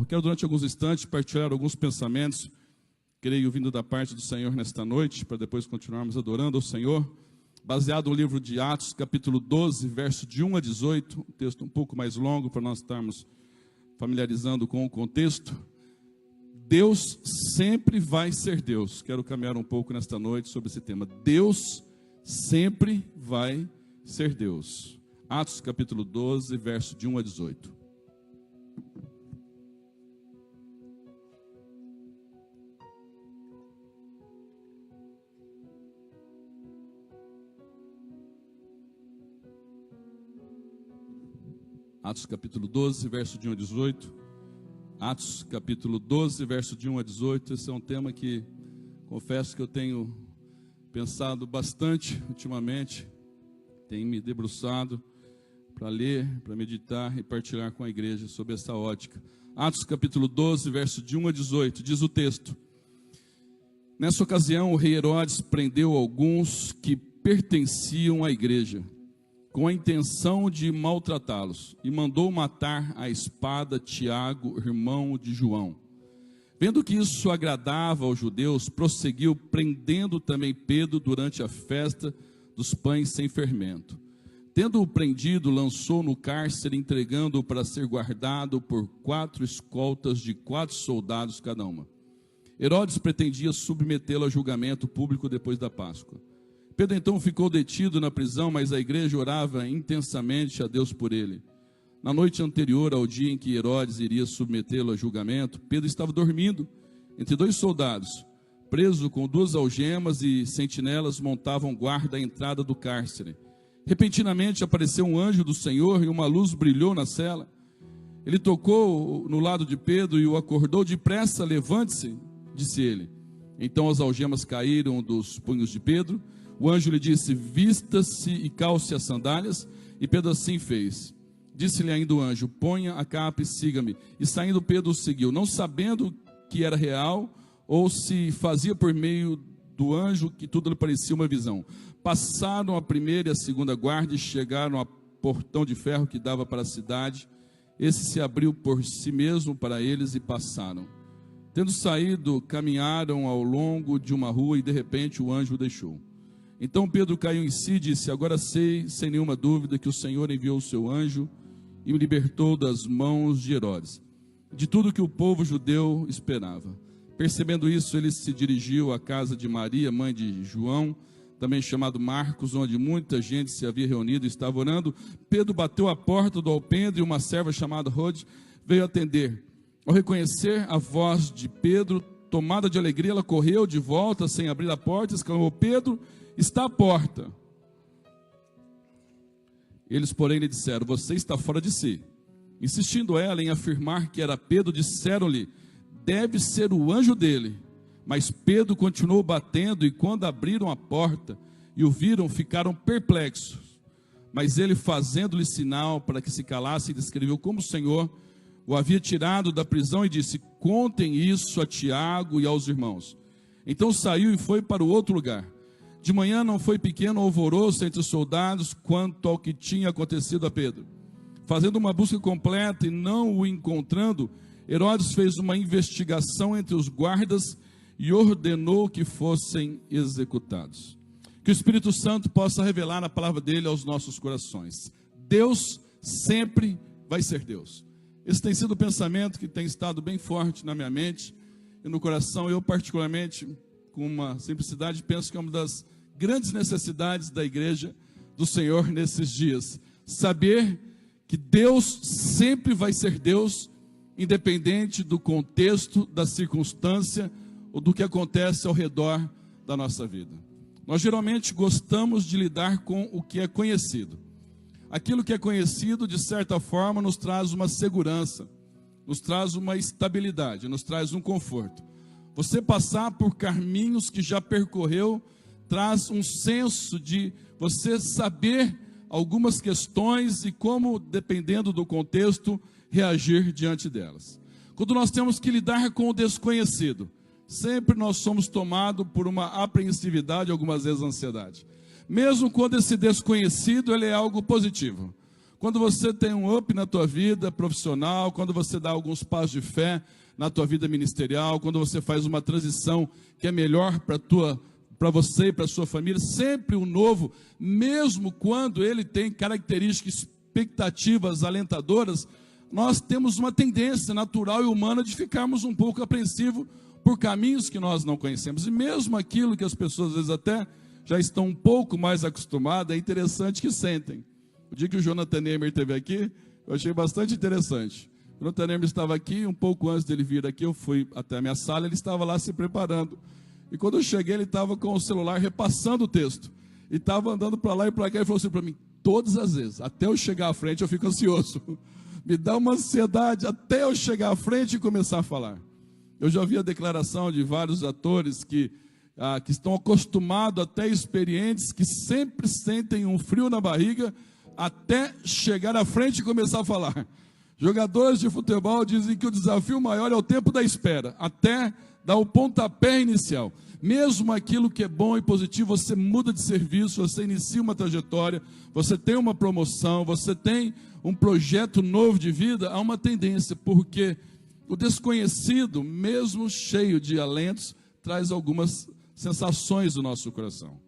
quero durante alguns instantes partilhar alguns pensamentos, creio vindo da parte do Senhor nesta noite, para depois continuarmos adorando ao Senhor, baseado no livro de Atos, capítulo 12, verso de 1 a 18, um texto um pouco mais longo para nós estarmos familiarizando com o contexto. Deus sempre vai ser Deus. Quero caminhar um pouco nesta noite sobre esse tema. Deus sempre vai ser Deus. Atos capítulo 12, verso de 1 a 18. Atos capítulo 12, verso de 1 a 18. Atos capítulo 12, verso de 1 a 18. Esse é um tema que confesso que eu tenho pensado bastante ultimamente. Tenho me debruçado para ler, para meditar e partilhar com a igreja sobre essa ótica. Atos capítulo 12, verso de 1 a 18. Diz o texto: Nessa ocasião o rei Herodes prendeu alguns que pertenciam à igreja, com a intenção de maltratá-los, e mandou matar à espada Tiago, irmão de João. Vendo que isso agradava aos judeus, prosseguiu prendendo também Pedro durante a festa dos pães sem fermento. Tendo-o prendido, lançou no cárcere, entregando-o para ser guardado por 4 escoltas de 4 soldados cada uma. Herodes pretendia submetê-lo a julgamento público depois da Páscoa. Pedro então ficou detido na prisão, mas a igreja orava intensamente a Deus por ele. Na noite anterior ao dia em que Herodes iria submetê-lo a julgamento, Pedro estava dormindo entre 2 soldados, preso com 2 algemas, e sentinelas montavam guarda à entrada do cárcere. Repentinamente apareceu um anjo do Senhor e uma luz brilhou na cela. Ele tocou no lado de Pedro e o acordou. Depressa, levante-se, disse ele. Então as algemas caíram dos punhos de Pedro. O anjo lhe disse: vista-se e calce as sandálias. E Pedro assim fez. Disse-lhe ainda o anjo: ponha a capa e siga-me. E saindo Pedro o seguiu, não sabendo que era real ou se fazia por meio do anjo, que tudo lhe parecia uma visão. Passaram a primeira e a segunda guarda e chegaram a portão de ferro que dava para a cidade. Esse se abriu por si mesmo para eles e passaram. Tendo saído, caminharam ao longo de uma rua e de repente o anjo o deixou. Então Pedro caiu em si e disse: agora sei, sem nenhuma dúvida, que o Senhor enviou o seu anjo e me libertou das mãos de Herodes, de tudo que o povo judeu esperava. Percebendo isso, ele se dirigiu à casa de Maria, mãe de João, também chamado Marcos, onde muita gente se havia reunido e estava orando. Pedro bateu à porta do alpendre e uma serva chamada Rode veio atender. Ao reconhecer a voz de Pedro, tomada de alegria, ela correu de volta sem abrir a porta e exclamou: Pedro está à porta. Eles, porém, lhe disseram: você está fora de si. Insistindo ela em afirmar que era Pedro, disseram-lhe: deve ser o anjo dele. Mas Pedro continuou batendo, e quando abriram a porta e o viram, ficaram perplexos. Mas ele, fazendo-lhe sinal para que se calasse, descreveu como o Senhor o havia tirado da prisão e disse: contem isso a Tiago e aos irmãos. Então saiu e foi para o outro lugar. De manhã não foi pequeno alvoroço entre os soldados quanto ao que tinha acontecido a Pedro. Fazendo uma busca completa e não o encontrando, Herodes fez uma investigação entre os guardas e ordenou que fossem executados. Que o Espírito Santo possa revelar a palavra dele aos nossos corações. Deus sempre vai ser Deus. Esse tem sido o pensamento que tem estado bem forte na minha mente e no coração. Eu particularmente, com uma simplicidade, penso que é uma das grandes necessidades da igreja do Senhor nesses dias. Saber que Deus sempre vai ser Deus, independente do contexto, da circunstância ou do que acontece ao redor da nossa vida. Nós geralmente gostamos de lidar com o que é conhecido. Aquilo que é conhecido, de certa forma, nos traz uma segurança, nos traz uma estabilidade, nos traz um conforto. Você passar por caminhos que já percorreu traz um senso de você saber algumas questões e como, dependendo do contexto, reagir diante delas. Quando nós temos que lidar com o desconhecido, sempre nós somos tomados por uma apreensividade, algumas vezes ansiedade. Mesmo quando esse desconhecido ele é algo positivo. quando você tem um up na tua vida profissional, quando você dá alguns passos de fé na tua vida ministerial, quando você faz uma transição que é melhor para você e para a sua família, sempre o novo, mesmo quando ele tem características, expectativas alentadoras, nós temos uma tendência natural e humana de ficarmos um pouco apreensivos por caminhos que nós não conhecemos. E mesmo aquilo que as pessoas às vezes até já estão um pouco mais acostumadas, é interessante que sentem. O dia que o Jonathan Neymer esteve aqui, eu achei bastante interessante. O Jonathan Neymer estava aqui, um pouco antes dele vir aqui, eu fui até a minha sala, ele estava lá se preparando. E quando eu cheguei, ele estava com o celular repassando o texto. E estava andando para lá e para cá, e falou assim para mim, todas as vezes, até eu chegar à frente, eu fico ansioso. Me dá uma ansiedade até eu chegar à frente e começar a falar. Eu já vi a declaração de vários atores que estão acostumados, até experientes, que sempre sentem um frio na barriga até chegar à frente e começar a falar. Jogadores de futebol dizem que o desafio maior é o tempo da espera, até dar o pontapé inicial. Mesmo aquilo que é bom e positivo, você muda de serviço, você inicia uma trajetória, você tem uma promoção, você tem um projeto novo de vida, há uma tendência, porque o desconhecido, mesmo cheio de alentos, traz algumas sensações do nosso coração.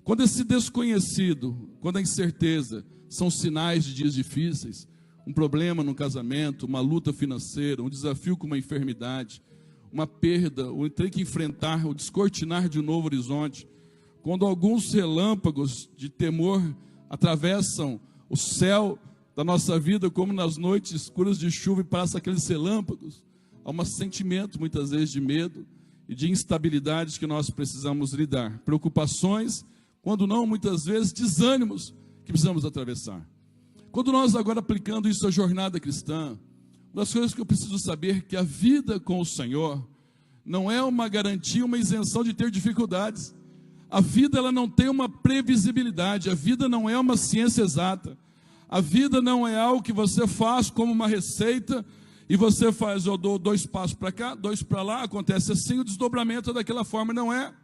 Quando esse desconhecido, quando a incerteza, são sinais de dias difíceis, um problema no casamento, uma luta financeira, um desafio com uma enfermidade, uma perda, ou ter que enfrentar, o descortinar de um novo horizonte, quando alguns relâmpagos de temor atravessam o céu da nossa vida, como nas noites escuras de chuva e passa aqueles relâmpagos, há um sentimento muitas vezes de medo e de instabilidade que nós precisamos lidar, preocupações, quando não muitas vezes desânimos que precisamos atravessar. Quando nós agora aplicando isso à jornada cristã, uma das coisas que eu preciso saber é que a vida com o Senhor não é uma garantia, uma isenção de ter dificuldades. A vida ela não tem uma previsibilidade, a vida não é uma ciência exata. A vida não é algo que você faz como uma receita e você faz, eu dou 2 passos para cá, 2 para lá, acontece assim, o desdobramento é daquela forma, não é.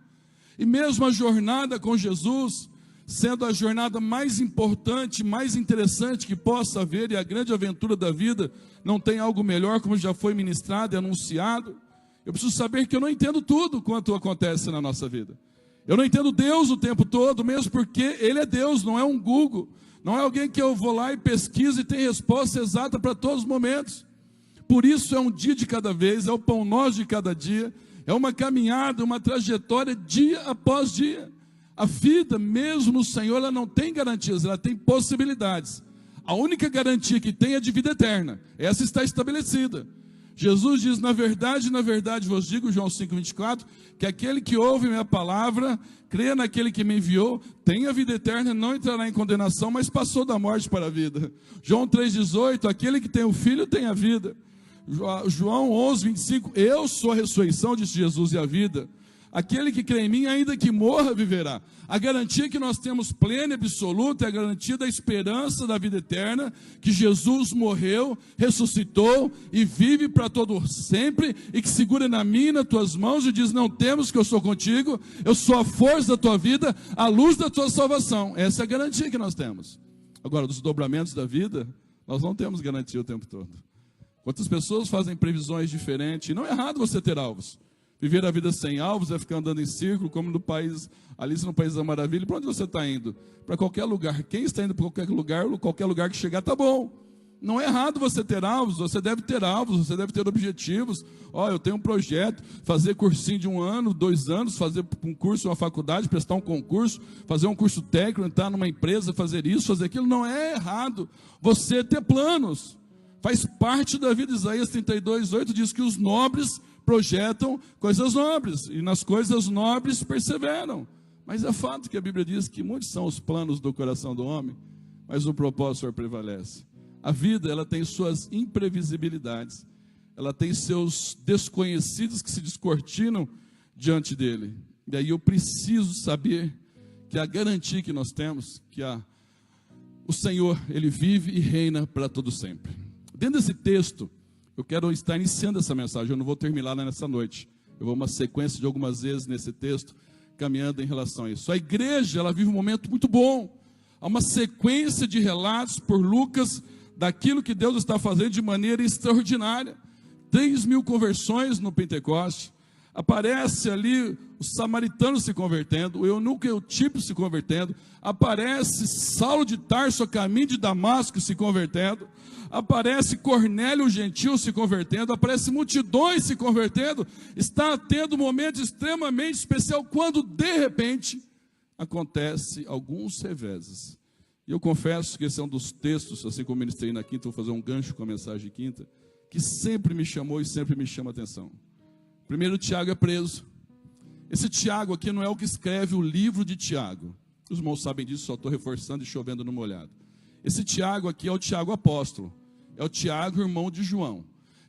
E mesmo a jornada com Jesus, sendo a jornada mais importante, mais interessante que possa haver, e a grande aventura da vida, não tem algo melhor, como já foi ministrado e anunciado. Eu preciso saber que eu não entendo tudo quanto acontece na nossa vida. Eu não entendo Deus o tempo todo, mesmo porque Ele é Deus, não é um Google, não é alguém que eu vou lá e pesquiso e tem resposta exata para todos os momentos. Por isso é um dia de cada vez, é o pão nosso de cada dia, é uma caminhada, uma trajetória dia após dia. A vida, mesmo no Senhor, ela não tem garantias, ela tem possibilidades. A única garantia que tem é de vida eterna, essa está estabelecida. Jesus diz, na verdade vos digo, João 5,24, que aquele que ouve minha palavra, crê naquele que me enviou, tem a vida eterna, não entrará em condenação, mas passou da morte para a vida. João 3,18, aquele que tem o Filho tem a vida. João 11,25, eu sou a ressurreição, disse Jesus, e a vida. Aquele que crê em mim, ainda que morra, viverá. A garantia que nós temos plena e absoluta é a garantia da esperança da vida eterna, que Jesus morreu, ressuscitou e vive para todo sempre, e que segura na minha e nas tuas mãos e diz, não temas que eu sou contigo, eu sou a força da tua vida, a luz da tua salvação. Essa é a garantia que nós temos. Agora, dos dobramentos da vida, nós não temos garantia o tempo todo. Quantas pessoas fazem previsões diferentes, e não é errado você ter alvos. Viver a vida sem alvos é ficar andando em círculo, como no país, Alice no País da Maravilha. Para onde você está indo? Para qualquer lugar. Quem está indo para qualquer lugar que chegar está bom. Não é errado você ter alvos, você deve ter alvos, você deve ter objetivos. Eu tenho um projeto, fazer cursinho de 1 ano, 2 anos, fazer um curso, uma faculdade, prestar um concurso, fazer um curso técnico, entrar numa empresa, fazer isso, fazer aquilo. Não é errado você ter planos. Faz parte da vida. Isaías 32:8 diz que os nobres projetam coisas nobres, e nas coisas nobres perseveram. Mas é fato que a Bíblia diz que muitos são os planos do coração do homem, mas o propósito prevalece. A vida, ela tem suas imprevisibilidades, ela tem seus desconhecidos que se descortinam diante dele. E aí eu preciso saber que a garantia que nós temos, que o Senhor, Ele vive e reina para todo sempre. Dentro desse texto, eu quero estar iniciando essa mensagem, eu não vou terminar nessa noite. Eu vou uma sequência de algumas vezes nesse texto, caminhando em relação a isso. A igreja, ela vive um momento muito bom, Há uma sequência de relatos por Lucas daquilo que Deus está fazendo de maneira extraordinária. 3.000 conversões no Pentecoste. Aparece ali os samaritanos se convertendo, o eunuco Eutípico se convertendo, aparece Saulo de Tarso a caminho de Damasco se convertendo, aparece Cornélio o gentil se convertendo, aparece multidões se convertendo. Está tendo um momento extremamente especial quando de repente acontece alguns reveses. E eu confesso que esse é um dos textos, assim como eu ministrei na quinta, vou fazer um gancho com a mensagem de quinta, que sempre me chamou e sempre me chama a atenção. Primeiro, Tiago é preso. Esse Tiago aqui não é o que escreve o livro de Tiago. Os irmãos sabem disso, só estou reforçando e chovendo no molhado. Esse Tiago aqui é o Tiago apóstolo. É o Tiago, irmão de João.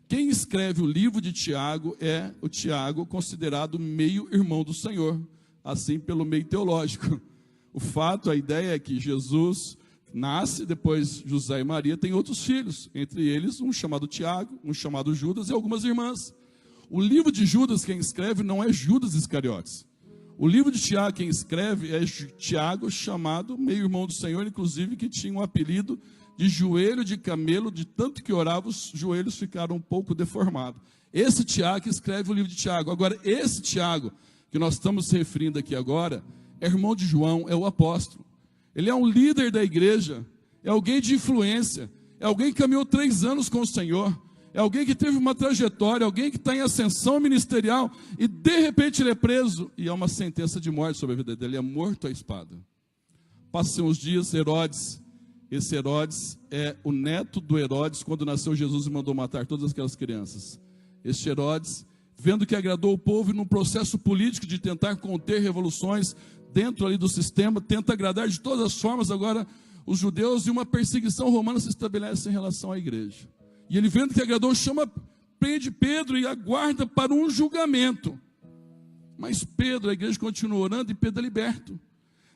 Quem escreve o livro de Tiago é o Tiago, considerado meio irmão do Senhor, assim pelo meio teológico. O fato, a ideia é que Jesus nasce, depois José e Maria têm outros filhos, entre eles um chamado Tiago, um chamado Judas e algumas irmãs. O livro de Judas, quem escreve, não é Judas Iscariotes. O livro de Tiago, quem escreve, é Tiago, chamado meio-irmão do Senhor, inclusive, que tinha um apelido de joelho de camelo, de tanto que orava, os joelhos ficaram um pouco deformados. Esse Tiago que escreve o livro de Tiago. Agora, esse Tiago, que nós estamos se referindo aqui agora, é irmão de João, é o apóstolo. Ele é um líder da igreja, é alguém de influência, é alguém que caminhou 3 anos com o Senhor, é alguém que teve uma trajetória, alguém que está em ascensão ministerial, e de repente ele é preso, e há uma sentença de morte sobre a vida dele, ele é morto à espada. Passam os dias, Herodes, esse Herodes é o neto do Herodes, quando nasceu Jesus e mandou matar todas aquelas crianças. Este Herodes, vendo que agradou o povo, e num processo político de tentar conter revoluções dentro ali do sistema, tenta agradar de todas as formas agora os judeus, e uma perseguição romana se estabelece em relação à igreja. E ele, vendo que agradou, prende Pedro e aguarda para um julgamento. Mas Pedro, a igreja continua orando, e Pedro é liberto.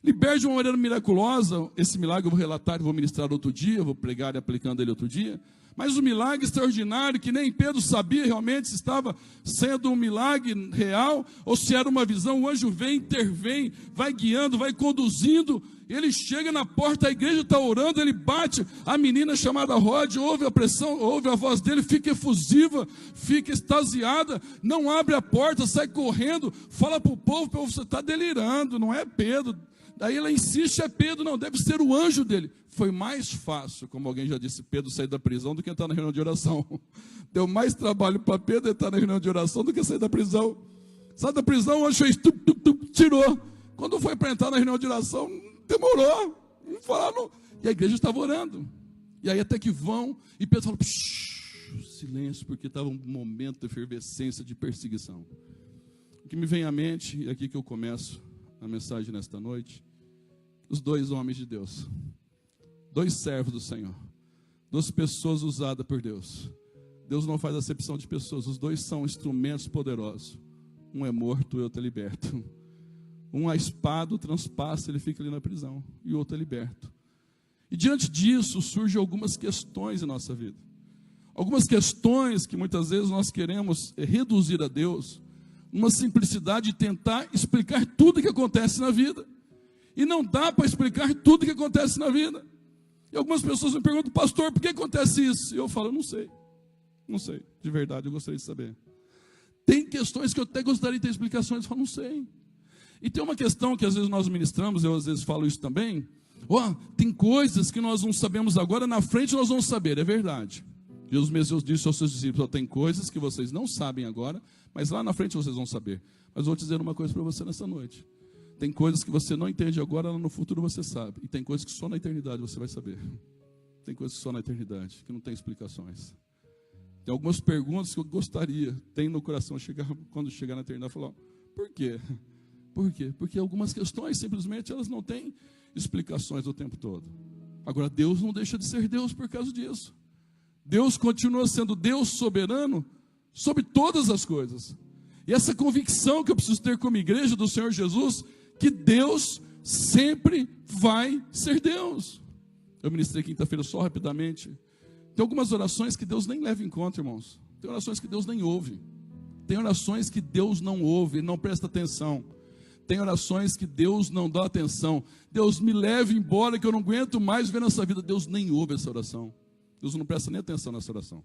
Liberto de uma maneira miraculosa. Esse milagre eu vou relatar e vou ministrar outro dia, vou pregar e aplicando ele outro dia. Mas um milagre extraordinário, que nem Pedro sabia realmente se estava sendo um milagre real, ou se era uma visão. O anjo vem, intervém, vai guiando, vai conduzindo. Ele chega na porta, a igreja está orando, ele bate, a menina chamada Rod ouve a pressão, ouve a voz dele, fica efusiva, fica extasiada, não abre a porta, sai correndo, fala para o povo, você está delirando, não é Pedro. Daí ela insiste, é Pedro, não, deve ser o anjo dele. Foi mais fácil, como alguém já disse, Pedro sair da prisão do que entrar na reunião de oração. Deu mais trabalho para Pedro entrar na reunião de oração do que sair da prisão. Sai da prisão, o anjo fez, tirou. Quando foi para entrar na reunião de oração, demorou, não falaram, e a igreja estava orando, e aí até que vão, e Pedro falou, silêncio, porque estava um momento de efervescência, de perseguição. O que me vem à mente, e aqui que eu começo a mensagem nesta noite, os 2 homens de Deus, 2 servos do Senhor, 2 pessoas usadas por Deus. Deus não faz acepção de pessoas, os 2 são instrumentos poderosos, um é morto e o outro é liberto. Um a espada o transpassa, ele fica ali na prisão, e o outro é liberto. E diante disso surgem algumas questões em nossa vida. Algumas questões que muitas vezes nós queremos reduzir a Deus, uma simplicidade de tentar explicar tudo o que acontece na vida. E não dá para explicar tudo o que acontece na vida. E algumas pessoas me perguntam, pastor, por que acontece isso? E eu falo, não sei, de verdade, eu gostaria de saber. Tem questões que eu até gostaria de ter explicações, eu falo, não sei. E tem uma questão que às vezes nós ministramos, eu às vezes falo isso também, tem coisas que nós não sabemos agora, na frente nós vamos saber, é verdade. Jesus mesmo disse aos seus discípulos, tem coisas que vocês não sabem agora, mas lá na frente vocês vão saber. Mas eu vou te dizer uma coisa para você nessa noite. Tem coisas que você não entende agora, lá no futuro você sabe. E tem coisas que só na eternidade você vai saber. Tem coisas que só na eternidade, que não tem explicações. Tem algumas perguntas que eu gostaria, tem no coração, quando chegar na eternidade, falar, por quê? Por quê? Porque algumas questões, simplesmente, elas não têm explicações o tempo todo. Agora, Deus não deixa de ser Deus por causa disso. Deus continua sendo Deus soberano sobre todas as coisas. E essa convicção que eu preciso ter como igreja do Senhor Jesus, que Deus sempre vai ser Deus. Eu ministrei quinta-feira só rapidamente. Tem algumas orações que Deus nem leva em conta, irmãos. Tem orações que Deus nem ouve. Tem orações que Deus não ouve, não presta atenção. Tem orações que Deus não dá atenção. Deus, me leve embora que eu não aguento mais ver nessa vida. Deus nem ouve essa oração. Deus não presta nem atenção nessa oração.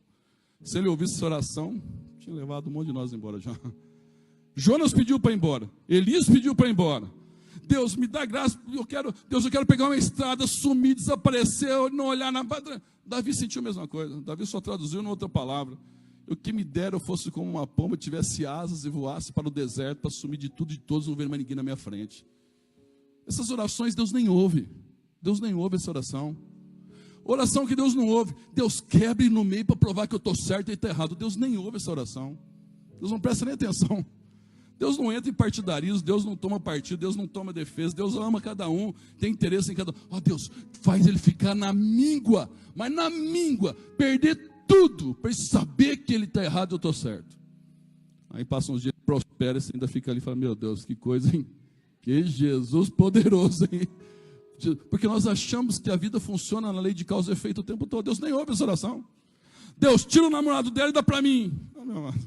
Se ele ouvisse essa oração, tinha levado um monte de nós embora já. Jonas pediu para ir embora. Elias pediu para ir embora. Deus, me dá graça. Deus, eu quero pegar uma estrada, sumir, desaparecer, não olhar na... Davi sentiu a mesma coisa. Davi só traduziu em outra palavra. O que me dera eu fosse como uma pomba, tivesse asas e voasse para o deserto, para sumir de tudo e de todos, não ver mais ninguém na minha frente. Essas orações Deus nem ouve. Deus nem ouve essa oração. Oração que Deus não ouve. Deus quebre no meio para provar que eu estou certo e ele está errado. Deus nem ouve essa oração. Deus não presta nem atenção. Deus não entra em partidarismo, Deus não toma partido, Deus não toma defesa, Deus ama cada um, tem interesse em cada um. Ó Deus, faz ele ficar na míngua, mas na míngua, perder tudo, para ele saber que ele está errado e eu estou certo. Aí passam uns dias, prospera e você ainda fica ali e fala, meu Deus, que coisa, hein? Que Jesus poderoso, hein? Porque nós achamos que a vida funciona na lei de causa e efeito o tempo todo. Deus nem ouve essa oração. Deus, tira o namorado dela e dá para mim. Não, meu amado,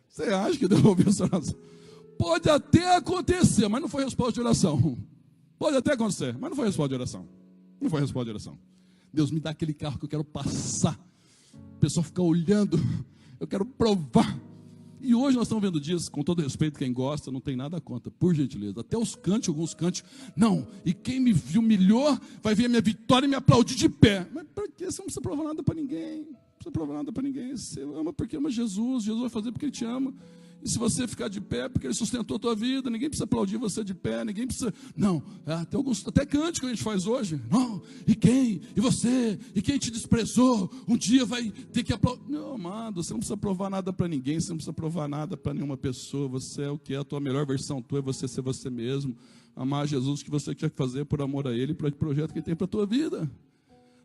você acha que Deus ouviu essa oração? Pode até acontecer, mas não foi resposta de oração. Pode até acontecer, mas não foi resposta de oração. Não foi resposta de oração. Deus, me dá aquele carro que eu quero passar. O pessoal fica olhando. Eu quero provar. E hoje nós estamos vendo dias, com todo respeito, quem gosta, não tem nada contra, por gentileza. Até os cânticos, alguns cânticos. Não, e quem me humilhou, vai ver a minha vitória e me aplaudir de pé. Mas para quê? Você não precisa provar nada para ninguém. Não precisa provar nada para ninguém. Você ama porque ama Jesus. Jesus vai fazer porque Ele te ama. E se você ficar de pé, porque Ele sustentou a tua vida, ninguém precisa aplaudir você de pé, ninguém precisa... Não, tem alguns, até cântico que a gente faz hoje. Não, e quem? E você? E quem te desprezou? Um dia vai ter que aplaudir. Meu amado, você não precisa provar nada para ninguém, você não precisa provar nada para nenhuma pessoa. Você é o que é, a tua melhor versão tua é você ser você mesmo. Amar Jesus, o que você quer fazer por amor a Ele, para o projeto que Ele tem para a tua vida.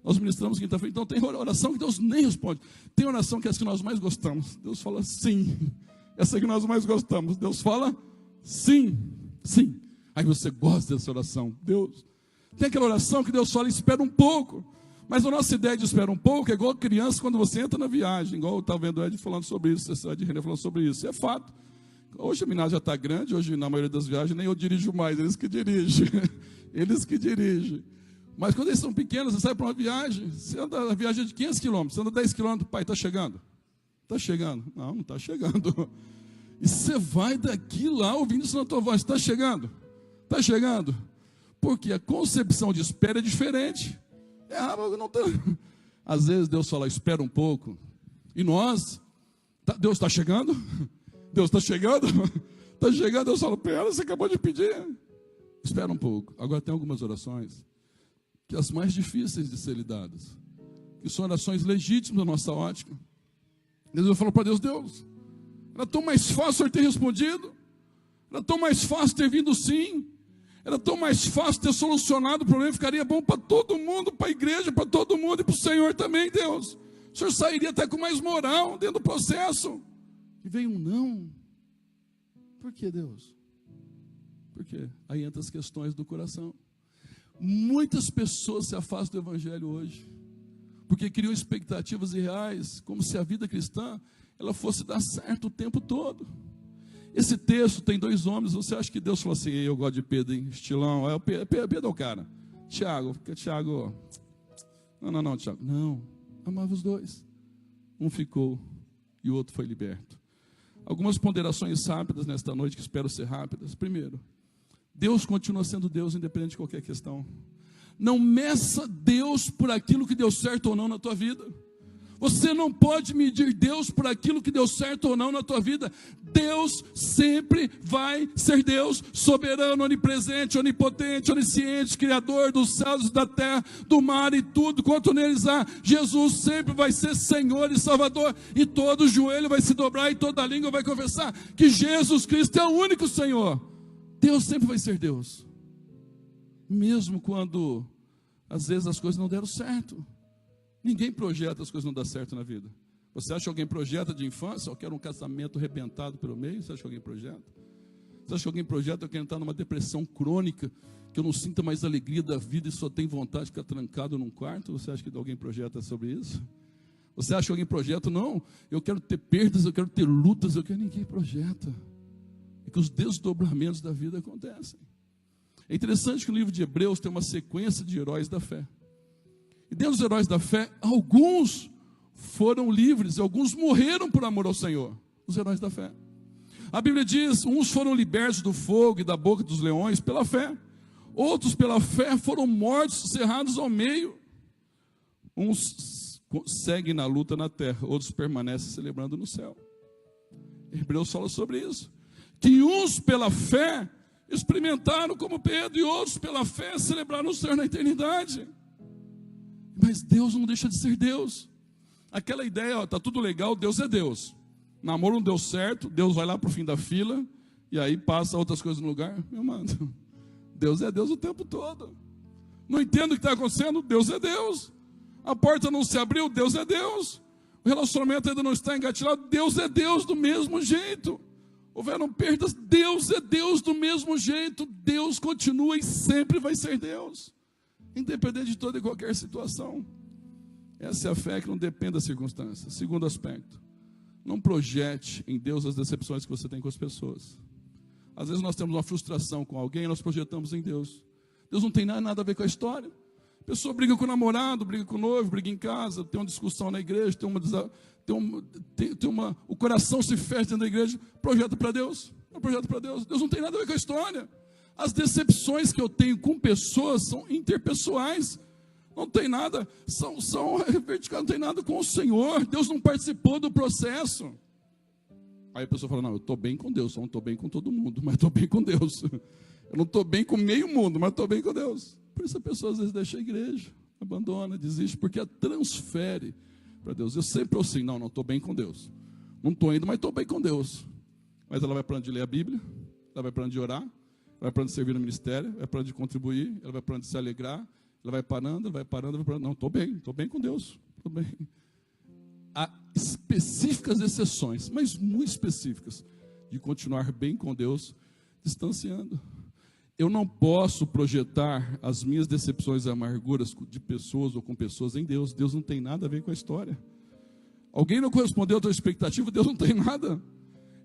Nós ministramos quinta-feira, então tem oração que Deus nem responde. Tem oração que é as que nós mais gostamos. Deus fala sim. Essa que nós mais gostamos. Deus fala sim, sim. Aí você gosta dessa oração. Deus. Tem aquela oração que Deus fala, espera um pouco. Mas a nossa ideia de espera um pouco é igual criança quando você entra na viagem. Igual eu estava vendo o Ed falando sobre isso, o Ed René falando sobre isso. É fato. Hoje a minha já está grande, hoje na maioria das viagens nem eu dirijo mais, eles que dirigem. Eles que dirigem. Mas quando eles são pequenos, você sai para uma viagem, você anda a viagem de 500 quilômetros, você anda 10 quilômetros, pai, está chegando? Está chegando. Não, não está chegando. E você vai daqui lá ouvindo isso na tua voz. Está chegando? Está chegando? Porque a concepção de espera é diferente. Não tá. Às vezes Deus fala, espera um pouco. E nós, Deus está chegando? Deus está chegando? Está chegando, Deus fala, pera, você acabou de pedir. Espera um pouco. Agora tem algumas orações que as mais difíceis de serem dadas, que são orações legítimas da nossa ótica. Deus falou para Deus, Deus, era tão mais fácil eu ter respondido, era tão mais fácil ter vindo sim, era tão mais fácil ter solucionado o problema, ficaria bom para todo mundo, para a igreja, para todo mundo e para o Senhor também, Deus. O Senhor sairia até com mais moral dentro do processo. E veio um não. Por que, Deus? Porque aí entram as questões do coração. Muitas pessoas se afastam do evangelho hoje, porque criam expectativas irreais, como se a vida cristã ela fosse dar certo o tempo todo. Esse texto tem dois homens. Você acha que Deus falou assim, eu gosto de Pedro, hein? Estilão, Pedro é o cara. Tiago, não, Tiago, não, amava os dois. Um ficou e o outro foi liberto. Algumas ponderações rápidas nesta noite, que espero ser rápidas. Primeiro, Deus continua sendo Deus, independente de qualquer questão. Não meça Deus por aquilo que deu certo ou não na tua vida. Você não pode medir Deus por aquilo que deu certo ou não na tua vida. Deus sempre vai ser Deus, soberano, onipresente, onipotente, onisciente, criador dos céus e da terra, do mar e tudo quanto neles há. Jesus sempre vai ser Senhor e Salvador, e todo joelho vai se dobrar e toda língua vai confessar que Jesus Cristo é o único Senhor. Deus sempre vai ser Deus, mesmo quando às vezes as coisas não deram certo. Ninguém projeta as coisas não dar certo na vida. Você acha que alguém projeta de infância? Eu quero um casamento arrebentado pelo meio? Você acha que alguém projeta? Você acha que alguém projeta? Eu quero entrar numa depressão crônica, que eu não sinta mais alegria da vida e só tenho vontade de ficar trancado num quarto? Você acha que alguém projeta sobre isso? Você acha que alguém projeta? Não, eu quero ter perdas, eu quero ter lutas, ninguém projeta. É que os desdobramentos da vida acontecem. É interessante que no livro de Hebreus tem uma sequência de heróis da fé. E dentro dos heróis da fé, alguns foram livres, alguns morreram por amor ao Senhor, os heróis da fé. A Bíblia diz, uns foram libertos do fogo e da boca dos leões pela fé. Outros pela fé foram mortos, cerrados ao meio. Uns seguem na luta na terra, outros permanecem celebrando no céu. Hebreus fala sobre isso. Que uns pela fé experimentaram como Pedro, e outros pela fé celebraram o Senhor na eternidade. Mas Deus não deixa de ser Deus. Aquela ideia, está tudo legal, Deus é Deus. Namoro não deu certo, Deus vai lá para o fim da fila, e aí passa outras coisas no lugar. Meu mano, Deus é Deus o tempo todo. Não entendo o que está acontecendo, Deus é Deus. A porta não se abriu, Deus é Deus. O relacionamento ainda não está engatilhado, Deus é Deus do mesmo jeito. Houveram perdas, Deus é Deus do mesmo jeito. Deus continua e sempre vai ser Deus, independente de toda e qualquer situação. Essa é a fé que não depende das circunstâncias. Segundo aspecto, não projete em Deus as decepções que você tem com as pessoas. Às vezes nós temos uma frustração com alguém e nós projetamos em Deus. Deus não tem nada a ver com a história. A pessoa briga com o namorado, briga com o noivo, briga em casa, tem uma discussão na igreja, o coração se fecha dentro da igreja, projeta para Deus. É um projeto para Deus. Deus não tem nada a ver com a história. As decepções que eu tenho com pessoas são interpessoais. Não tem nada, são verticais, não tem nada com o Senhor. Deus não participou do processo. Aí a pessoa fala, não, eu estou bem com Deus, eu não estou bem com todo mundo, mas estou bem com Deus. Eu não estou bem com meio mundo, mas estou bem com Deus. Por isso a pessoa às vezes deixa a igreja, abandona, desiste, porque a transfere para Deus. Eu sempre assim, não estou bem com Deus. Não estou indo, mas estou bem com Deus. Mas ela vai para onde ler a Bíblia, ela vai para onde orar, ela vai para onde servir no ministério, vai para onde contribuir, ela vai para onde se alegrar, ela vai parando, não, estou bem com Deus, estou bem. Há específicas exceções, mas muito específicas, de continuar bem com Deus, distanciando. Eu não posso projetar as minhas decepções e amarguras de pessoas ou com pessoas em Deus. Deus não tem nada a ver com a história. Alguém não correspondeu à tua expectativa, Deus não tem nada.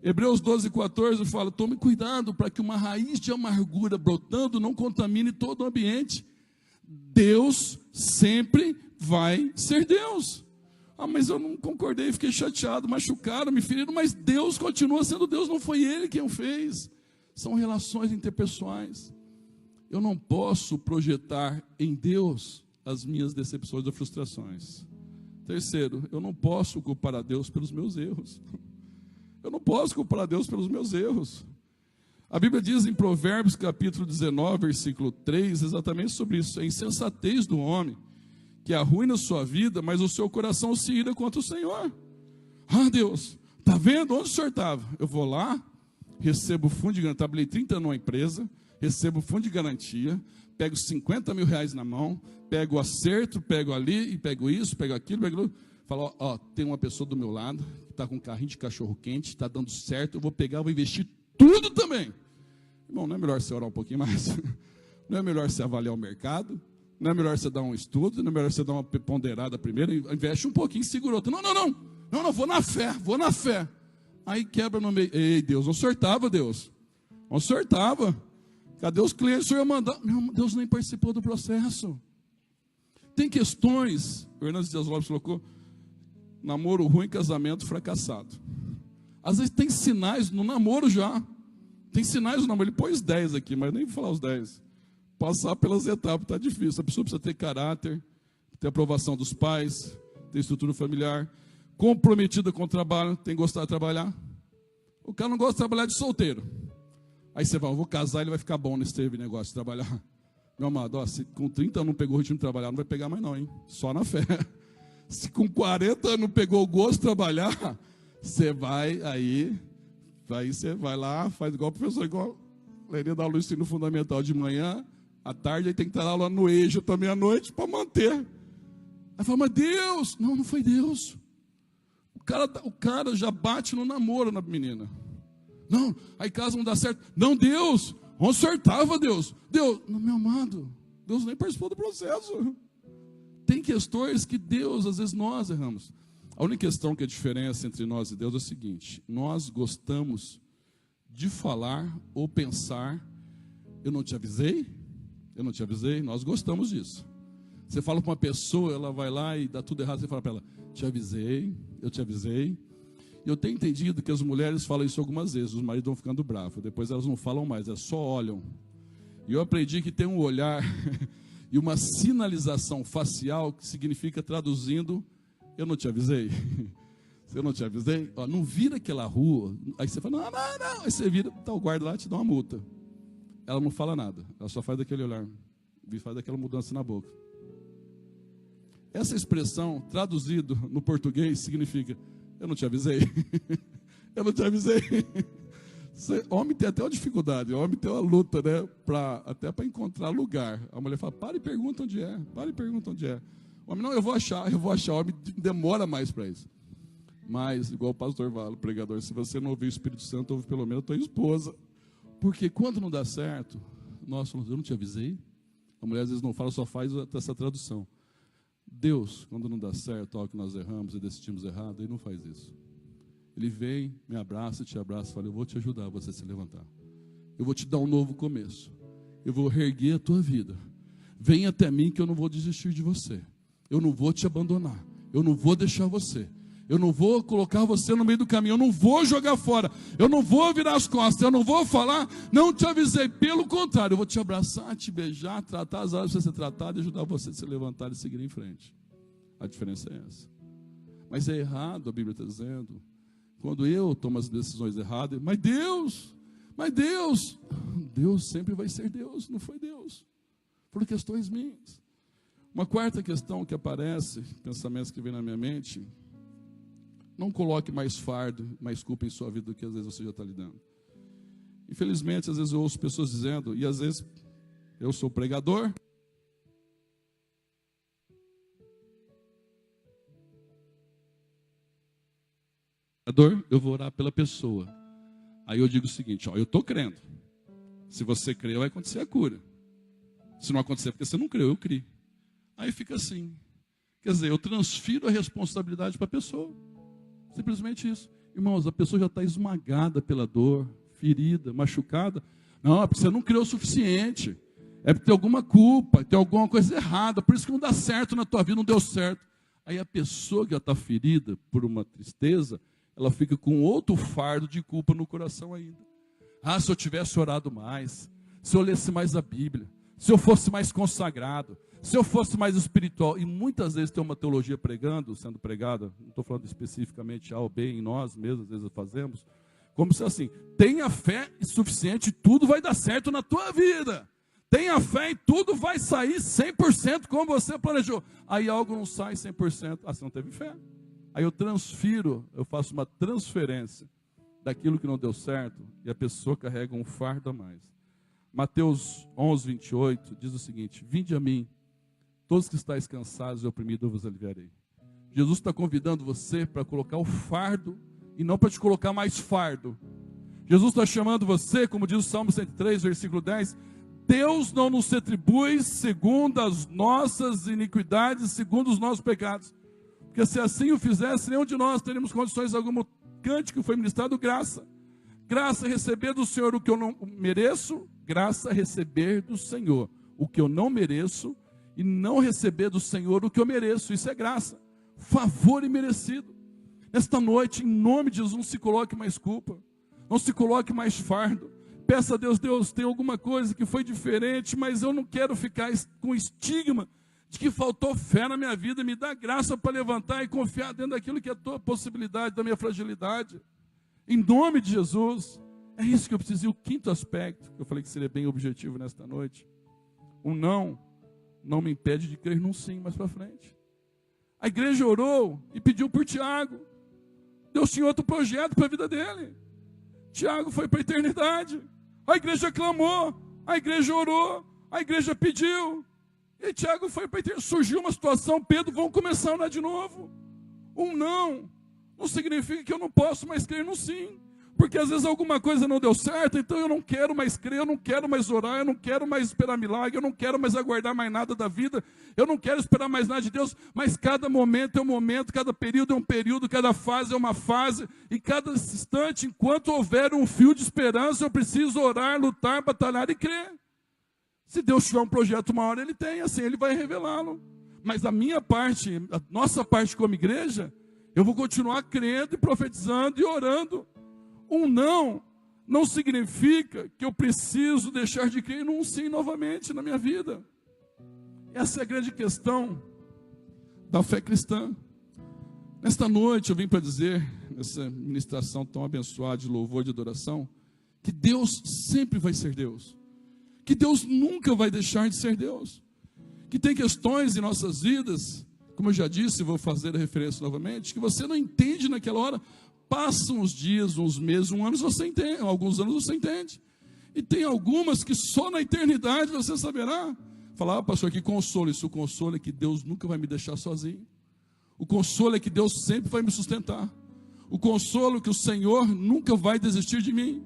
Hebreus 12:14 fala, tome cuidado para que uma raiz de amargura brotando não contamine todo o ambiente. Deus sempre vai ser Deus. Ah, mas eu não concordei, fiquei chateado, machucado, me feriram, mas Deus continua sendo Deus, não foi Ele quem o fez. São relações interpessoais. Eu não posso projetar em Deus as minhas decepções ou frustrações. Terceiro, eu não posso culpar a Deus pelos meus erros. Eu não posso culpar a Deus pelos meus erros. A Bíblia diz em Provérbios capítulo 19, versículo 3, exatamente sobre isso. É a insensatez do homem que arruina a sua vida, mas o seu coração se ira contra o Senhor. Ah, Deus, está vendo? Onde o Senhor estava? Eu vou lá, recebo fundo de garantia, trabalhei 30 anos numa empresa, recebo fundo de garantia, pego 50 mil reais na mão, pego o acerto, pego ali, e pego isso, pego aquilo, falo, ó, tem uma pessoa do meu lado, que está com um carrinho de cachorro quente, está dando certo, eu vou pegar, vou investir tudo também. Irmão, não é melhor você orar um pouquinho mais? Não é melhor você avaliar o mercado? Não é melhor você dar um estudo? Não é melhor você dar uma ponderada primeiro? Investe um pouquinho, segura outro. Não, vou na fé. Aí quebra no meio. Ei, Deus, não sortava, Deus. Não sortava. Cadê os clientes? O Senhor ia mandar. Meu Deus nem participou do processo. Tem questões, o Hernandes Dias Lopes colocou, namoro ruim, casamento fracassado. Às vezes tem sinais no namoro já. Tem sinais no namoro. Ele pôs 10 aqui, mas nem vou falar os 10. Passar pelas etapas está difícil. A pessoa precisa ter caráter, ter aprovação dos pais, ter estrutura familiar, comprometida com o trabalho, tem que gostar de trabalhar. O cara não gosta de trabalhar de solteiro. Aí você vai, eu vou casar, ele vai ficar bom nesse negócio de trabalhar. Meu amado, ó, se com 30 anos não pegou o ritmo de trabalhar, não vai pegar mais não, hein? Só na fé. Se com 40 anos não pegou o gosto de trabalhar, você vai você vai lá, faz igual o professor, igual a Leria dá luz no fundamental de manhã, à tarde aí tem que estar lá no EJA também à noite para manter. Aí fala, mas Deus, não foi Deus. O cara já bate no namoro na menina. Não, aí casa não dá certo. Não, Deus, consertava Deus. Deus, não, meu amado, Deus nem participou do processo. Tem questões que Deus, às vezes nós erramos. A única questão que é a diferença entre nós e Deus é o seguinte: nós gostamos de falar ou pensar Eu não te avisei? Eu não te avisei? Nós gostamos disso. Você fala para uma pessoa, ela vai lá e dá tudo errado, você fala para ela, te avisei, eu te avisei. E eu tenho entendido que as mulheres falam isso algumas vezes, os maridos vão ficando bravos, depois elas não falam mais, elas só olham. E eu aprendi que tem um olhar e uma sinalização facial que significa, traduzindo, eu não te avisei. Se eu não te avisei, ó, não vira aquela rua. Aí você fala, não. Aí você vira, tá, o guarda lá te dá uma multa. Ela não fala nada, ela só faz daquele olhar, faz daquela mudança na boca. Essa expressão, traduzido no português, significa, eu não te avisei. Eu não te avisei. Homem tem até uma dificuldade, homem tem uma luta, né? Até para encontrar lugar. A mulher fala, para e pergunta onde é. O homem, não, eu vou achar. O homem demora mais para isso. Mas, igual o pastor Valo, pregador, se você não ouvir o Espírito Santo, ouve pelo menos a tua esposa. Porque quando não dá certo, nós falamos, eu não te avisei. A mulher às vezes não fala, só faz essa tradução. Deus, quando não dá certo, algo que nós erramos e decidimos errado, Ele não faz isso. Ele vem, me abraça, te abraça e fala, eu vou te ajudar a você se levantar. Eu vou te dar um novo começo. Eu vou reerguer a tua vida. Vem até mim que eu não vou desistir de você. Eu não vou te abandonar. Eu não vou deixar você. Eu não vou colocar você no meio do caminho, eu não vou jogar fora, eu não vou virar as costas, eu não vou falar, não te avisei, pelo contrário, eu vou te abraçar, te beijar, tratar as áreas para você ser tratado e ajudar você a se levantar e seguir em frente. A diferença é essa. Mas é errado, a Bíblia está dizendo, quando eu tomo as decisões erradas, mas Deus sempre vai ser Deus, não foi Deus, por questões minhas. Uma quarta questão que aparece, pensamentos que vem na minha mente, não coloque mais fardo, mais culpa em sua vida do que às vezes você já está lidando. Infelizmente, às vezes eu ouço pessoas dizendo, e às vezes eu sou pregador, eu vou orar pela pessoa. Aí eu digo o seguinte, ó, eu estou crendo. Se você crer, vai acontecer a cura. Se não acontecer, porque você não creu, eu criei. Aí fica assim. Quer dizer, eu transfiro a responsabilidade para a pessoa. Simplesmente isso. Irmãos, a pessoa já está esmagada pela dor, ferida, machucada. Não, é porque você não criou o suficiente. É porque tem alguma culpa, tem alguma coisa errada. Por isso que não dá certo na tua vida, não deu certo. Aí a pessoa que já está ferida por uma tristeza, ela fica com outro fardo de culpa no coração ainda. Ah, se eu tivesse orado mais, se eu lesse mais a Bíblia, se eu fosse mais consagrado, se eu fosse mais espiritual. E muitas vezes tem uma teologia sendo pregada, não estou falando especificamente A ou B, em nós mesmos, às vezes fazemos, como se assim, tenha fé suficiente, tudo vai dar certo na tua vida. Tenha fé e tudo vai sair 100% como você planejou. Aí algo não sai 100%, você não teve fé. Aí eu faço uma transferência daquilo que não deu certo, e a pessoa carrega um fardo a mais. Mateus 11, 28 diz o seguinte, vinde a mim, todos que estáis cansados e oprimidos, eu vos aliviarei. Jesus está convidando você para colocar o fardo e não para te colocar mais fardo. Jesus está chamando você, como diz o Salmo 103, versículo 10, Deus não nos retribui segundo as nossas iniquidades, segundo os nossos pecados. Porque se assim o fizesse, nenhum de nós teríamos condições alguma. Cântico foi ministrado graça. Graça receber do Senhor o que eu não mereço, graça receber do Senhor o que eu não mereço, e não receber do Senhor o que eu mereço. Isso é graça, favor imerecido. Nesta noite, em nome de Jesus, não se coloque mais culpa, não se coloque mais fardo. Peça a Deus, Deus, tem alguma coisa que foi diferente, mas eu não quero ficar com estigma de que faltou fé na minha vida. Me dá graça para levantar e confiar dentro daquilo que é a tua possibilidade, da minha fragilidade. Em nome de Jesus, é isso que eu preciso. E o quinto aspecto, que eu falei que seria bem objetivo nesta noite, um não me impede de crer num sim mais para frente. A igreja orou e pediu por Tiago. Deus tinha outro projeto para a vida dele. Tiago foi para a eternidade. A igreja clamou, a igreja orou, a igreja pediu. E Tiago foi para a eternidade. Surgiu uma situação, Pedro, vamos começar a orar de novo. Um não significa que eu não posso mais crer no sim. Porque às vezes alguma coisa não deu certo, então eu não quero mais crer, eu não quero mais orar, eu não quero mais esperar milagre, eu não quero mais aguardar mais nada da vida, eu não quero esperar mais nada de Deus, mas cada momento é um momento, cada período é um período, cada fase é uma fase, e cada instante, enquanto houver um fio de esperança, eu preciso orar, lutar, batalhar e crer. Se Deus tiver um projeto, uma hora Ele tem, assim Ele vai revelá-lo. Mas a minha parte, a nossa parte como igreja, eu vou continuar crendo e profetizando e orando. Um não significa que eu preciso deixar de crer num sim novamente na minha vida. Essa é a grande questão da fé cristã. Nesta noite eu vim para dizer, nessa ministração tão abençoada de louvor e de adoração, que Deus sempre vai ser Deus. Que Deus nunca vai deixar de ser Deus. Que tem questões em nossas vidas, como eu já disse, vou fazer a referência novamente, que você não entende naquela hora. Passam os dias, uns meses, um ano, você entende, alguns anos você entende. E tem algumas que só na eternidade você saberá. Falar, pastor, que consolo. Isso, o consolo é que Deus nunca vai me deixar sozinho. O consolo é que Deus sempre vai me sustentar. O consolo é que o Senhor nunca vai desistir de mim.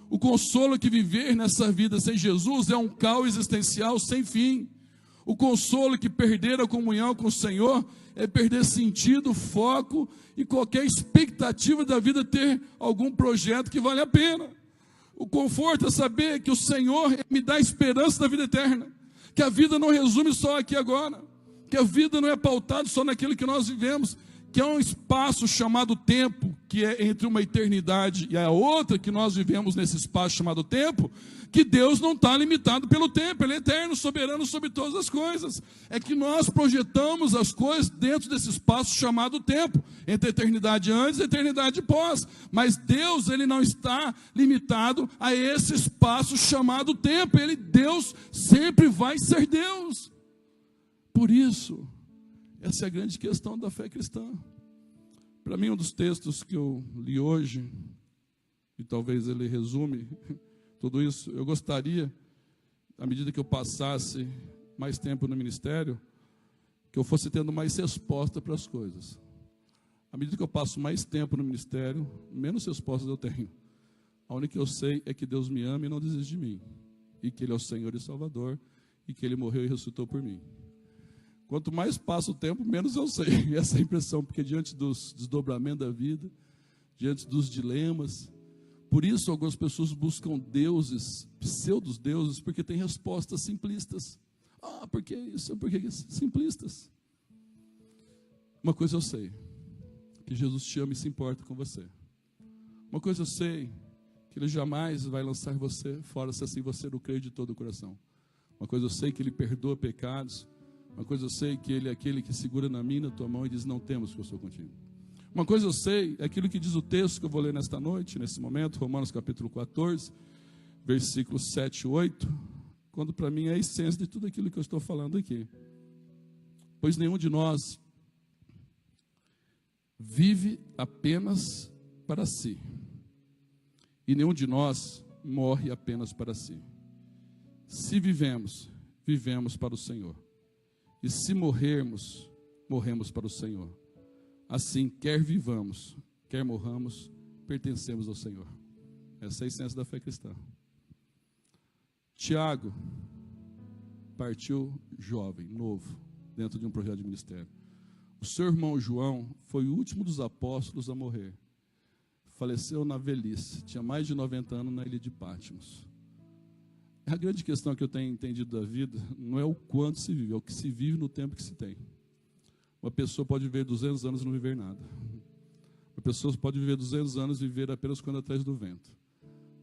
O consolo é que viver nessa vida sem Jesus é um caos existencial sem fim. O consolo é que perder a comunhão com o Senhor é perder sentido, foco e qualquer expectativa da vida ter algum projeto que vale a pena. O conforto é saber que o Senhor me dá esperança da vida eterna. Que a vida não resume só aqui agora. Que a vida não é pautada só naquilo que nós vivemos. Que é um espaço chamado tempo, que é entre uma eternidade e a outra, que nós vivemos nesse espaço chamado tempo, que Deus não está limitado pelo tempo, Ele é eterno, soberano sobre todas as coisas. É que nós projetamos as coisas dentro desse espaço chamado tempo, entre a eternidade antes e a eternidade pós. Mas Deus, Ele não está limitado a esse espaço chamado tempo. Deus sempre vai ser Deus. Por isso, essa é a grande questão da fé cristã. Para mim, um dos textos que eu li hoje, e talvez ele resume tudo isso, eu gostaria, à medida que eu passasse mais tempo no ministério, que eu fosse tendo mais resposta para as coisas. À medida que eu passo mais tempo no ministério, menos respostas eu tenho. A única que eu sei é que Deus me ama e não desiste de mim. E que Ele é o Senhor e Salvador, e que Ele morreu e ressuscitou por mim. Quanto mais passa o tempo, menos eu sei. Essa é a impressão, porque diante dos desdobramentos da vida, diante dos dilemas, por isso algumas pessoas buscam deuses, pseudos-deuses, porque tem respostas simplistas. Ah, por que isso? Por que isso? Simplistas. Uma coisa eu sei, que Jesus te ama e se importa com você. Uma coisa eu sei, que Ele jamais vai lançar você fora se assim você não crer de todo o coração. Uma coisa eu sei, que Ele perdoa pecados. Uma coisa eu sei, que Ele é aquele que segura na minha, na tua mão e diz, não temas que eu sou contigo. Uma coisa eu sei, é aquilo que diz o texto que eu vou ler nesta noite, nesse momento, Romanos capítulo 14, versículos 7 e 8, quando para mim é a essência de tudo aquilo que eu estou falando aqui. Pois nenhum de nós vive apenas para si, e nenhum de nós morre apenas para si. Se vivemos, vivemos para o Senhor. E se morrermos, morremos para o Senhor. Assim, quer vivamos, quer morramos, pertencemos ao Senhor. Essa é a essência da fé cristã. Tiago partiu jovem, novo, dentro de um projeto de ministério. O seu irmão João foi o último dos apóstolos a morrer. Faleceu na velhice, tinha mais de 90 anos na ilha de Patmos. A grande questão que eu tenho entendido da vida não é o quanto se vive, é o que se vive no tempo que se tem. Uma pessoa pode viver 200 anos e não viver nada. Uma pessoa pode viver 200 anos e viver apenas quando atrás do vento.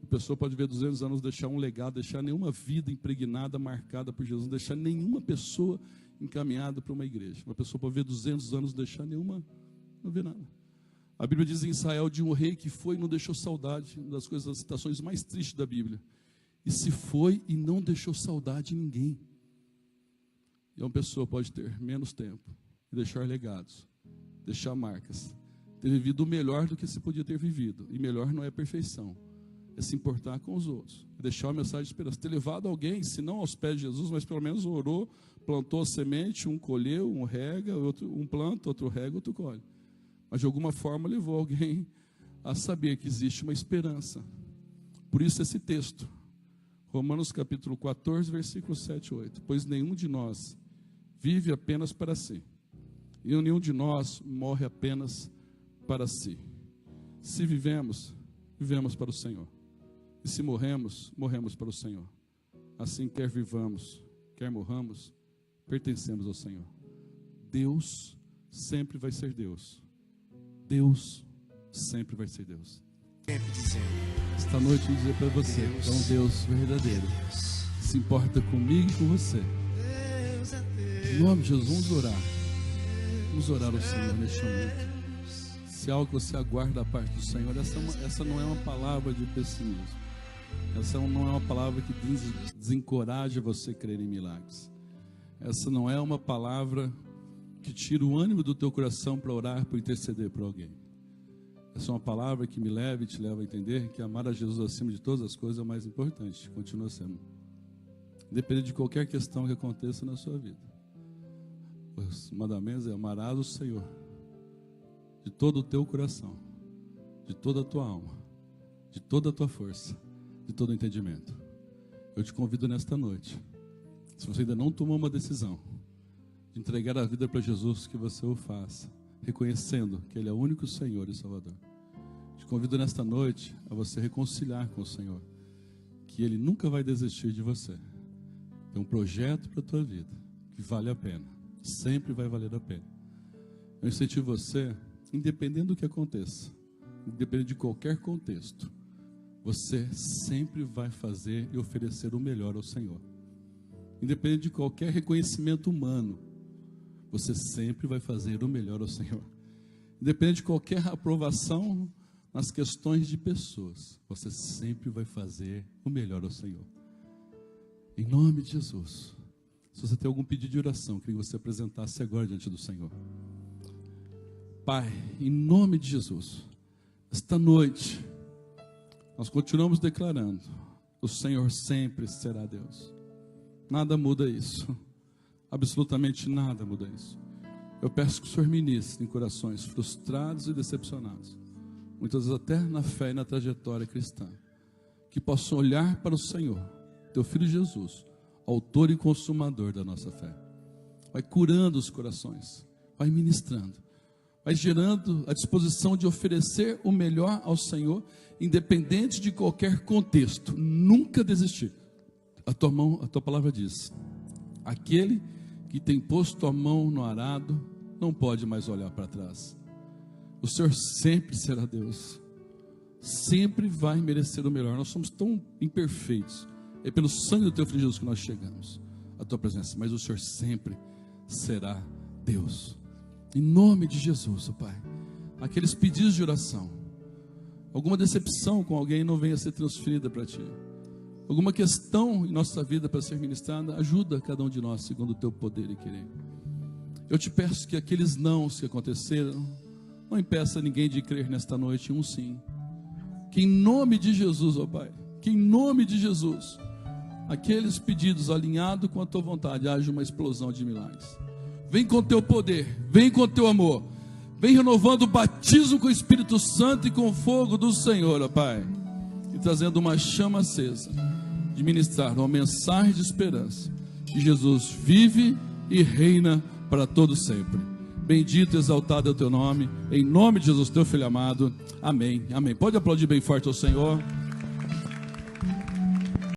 Uma pessoa pode viver 200 anos, deixar um legado, deixar nenhuma vida impregnada, marcada por Jesus, não deixar nenhuma pessoa encaminhada para uma igreja. Uma pessoa pode viver 200 anos, deixar nenhuma, não ver nada. A Bíblia diz em Israel de um rei que foi e não deixou saudade, uma das coisas, das citações mais tristes da Bíblia. E se foi e não deixou saudade em ninguém. E uma pessoa pode ter menos tempo e deixar legados, deixar marcas, ter vivido o melhor do que se podia ter vivido. E melhor não é perfeição, é se importar com os outros, deixar uma mensagem de esperança, ter levado alguém, se não aos pés de Jesus, mas pelo menos orou, plantou a semente, um colheu, um rega, outro, um planta, outro rega, outro colhe. Mas de alguma forma levou alguém a saber que existe uma esperança. Por isso esse texto, Romanos capítulo 14, versículos 7 e 8. Pois nenhum de nós vive apenas para si, e nenhum de nós morre apenas para si. Se vivemos, vivemos para o Senhor. E se morremos, morremos para o Senhor. Assim, quer vivamos, quer morramos, pertencemos ao Senhor. Deus sempre vai ser Deus. Deus sempre vai ser Deus. Sempre dizendo: Esta noite eu vou dizer para você, Deus, é um Deus verdadeiro, que se importa comigo e com você. Em nome de Jesus, vamos orar. Vamos orar ao Senhor neste momento. Se é algo que você aguarda da parte do Senhor, essa não é uma palavra de pessimismo. Essa não é uma palavra que desencoraja você a crer em milagres. Essa não é uma palavra que tira o ânimo do teu coração para orar, para interceder por alguém. Essa é uma palavra que me leva e te leva a entender que amar a Jesus acima de todas as coisas é o mais importante. Continua sendo. Independente de qualquer questão que aconteça na sua vida. Os mandamentos é: amarás o Senhor de todo o teu coração, de toda a tua alma, de toda a tua força, de todo o entendimento. Eu te convido nesta noite, se você ainda não tomou uma decisão de entregar a vida para Jesus, que você o faça, reconhecendo que Ele é o único Senhor e Salvador. Te convido nesta noite a você reconciliar com o Senhor, que Ele nunca vai desistir de você. Tem um projeto para a tua vida que vale a pena, sempre vai valer a pena. Eu incentivo você, independente do que aconteça, independente de qualquer contexto, você sempre vai fazer e oferecer o melhor ao Senhor. Independente de qualquer reconhecimento humano, você sempre vai fazer o melhor ao Senhor. Independente de qualquer aprovação nas questões de pessoas, você sempre vai fazer o melhor ao Senhor. Em nome de Jesus. Se você tem algum pedido de oração, queria que você apresentasse agora diante do Senhor. Pai, em nome de Jesus, esta noite, nós continuamos declarando: o Senhor sempre será Deus. Nada muda isso. Absolutamente nada muda isso. Eu peço que o Senhor ministre em corações frustrados e decepcionados, muitas vezes até na fé e na trajetória cristã, que possam olhar para o Senhor, teu Filho Jesus, autor e consumador da nossa fé. Vai curando os corações, vai ministrando, vai gerando a disposição de oferecer o melhor ao Senhor, independente de qualquer contexto. Nunca desistir. A tua palavra diz: aquele que tem posto a mão no arado não pode mais olhar para trás. O Senhor sempre será Deus, sempre vai merecer o melhor. Nós somos tão imperfeitos, é pelo sangue do teu Filho Jesus que nós chegamos à tua presença, mas o Senhor sempre será Deus. Em nome de Jesus, oh Pai, aqueles pedidos de oração, alguma decepção com alguém não venha a ser transferida para Ti, alguma questão em nossa vida para ser ministrada, ajuda cada um de nós segundo o Teu poder e querer. Eu te peço que aqueles nãos que aconteceram, não impeça ninguém de crer nesta noite um sim. Que em nome de Jesus, ó Pai, que em nome de Jesus, aqueles pedidos alinhados com a Tua vontade, haja uma explosão de milagres. Vem com Teu poder, vem com Teu amor, vem renovando o batismo com o Espírito Santo e com o fogo do Senhor, ó Pai, e trazendo uma chama acesa de ministrar uma mensagem de esperança, que Jesus vive e reina para todo sempre. Bendito e exaltado é o Teu nome, em nome de Jesus, Teu Filho amado. Amém, amém. Pode aplaudir bem forte ao Senhor.